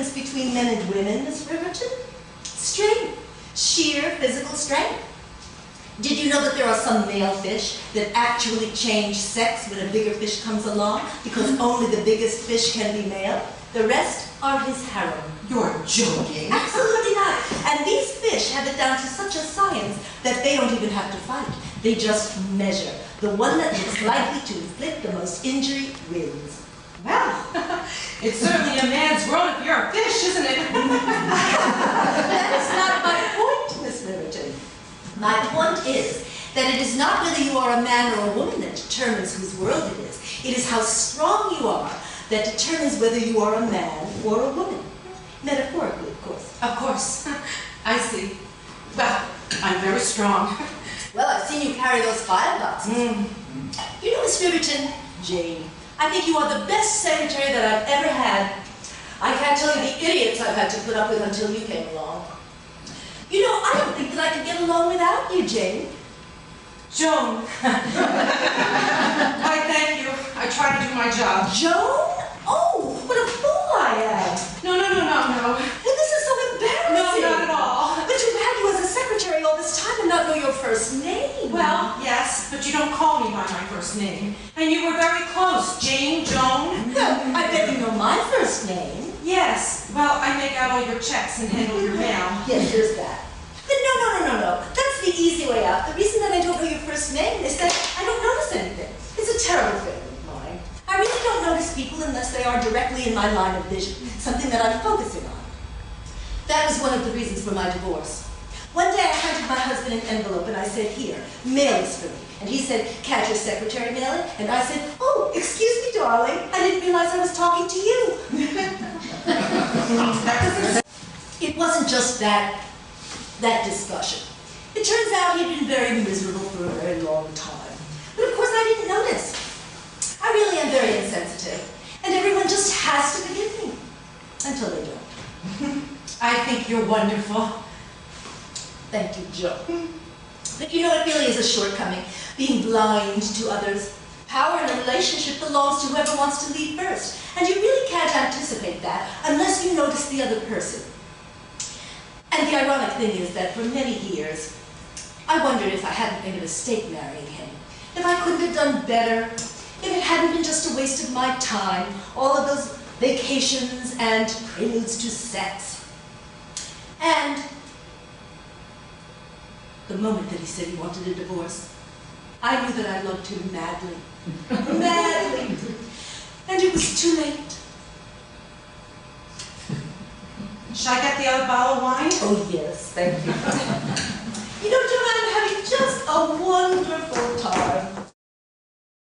difference between men and women, Miss Riverton? Strength. Sheer physical strength. Did you know that there are some male fish that actually change sex when a bigger fish comes along because only the biggest fish can be male? The rest are his harem. You're joking. Absolutely not. And these fish have it down to such a science that they don't even have to fight. They just measure. The one that looks likely to inflict the most injury wins. Well, it's certainly a man's world if you're a fish, isn't it? That is not my point, Miss Riverton. My point is that it is not whether you are a man or a woman that determines whose world it is. It is how strong you are that determines whether you are a man or a woman. Metaphorically, of course. Of course. I see. Well, I'm very strong. Well, I've seen you carry those file boxes. You know, Miss Riverton, Jane, I think you are the best secretary that I've ever had. I can't tell you the idiots I've had to put up with until you came along. You know, I don't think that I could get along without you, Jane. Joan. Why, thank you. I try to do my job. Joan? Oh, what a fool I am. No. Well, this is so embarrassing. No, not at all. But you've had you as a secretary all this time and not know your first name. Well, yes, but you don't call me by my first name. And you were very close, Jane, Joan. Well, I bet you know my first name. Yes. Well, I make out all your checks and handle your mail. Yes, there's that. But no. That's the easy way out. The reason that I don't know your first name is that I don't notice anything. It's a terrible failing of mine. I really don't notice people unless they are directly in my line of vision, something that I'm focusing on. That was one of the reasons for my divorce. One day I handed my husband an envelope and I said, here, mail this for me. And he said, can't your secretary mail it? And I said, oh, excuse me, darling. I didn't realize I was talking to you. It wasn't just that discussion. It turns out he'd been very miserable for a very long time. But of course I didn't notice. I really am very insensitive. And everyone just has to forgive me. Until they don't. I think you're wonderful. Thank you, Jo. But you know, it really is a shortcoming, being blind to others. Power in a relationship belongs to whoever wants to lead first. And you really can't anticipate that unless you notice the other person. And the ironic thing is that for many years, I wondered if I hadn't made a mistake marrying him. If I couldn't have done better. If it hadn't been just a waste of my time. All of those vacations and preludes to sex. And the moment that he said he wanted a divorce, I knew that I loved him madly. Madly. And it was too late. Should I get the other bottle of wine? Oh, yes, thank you.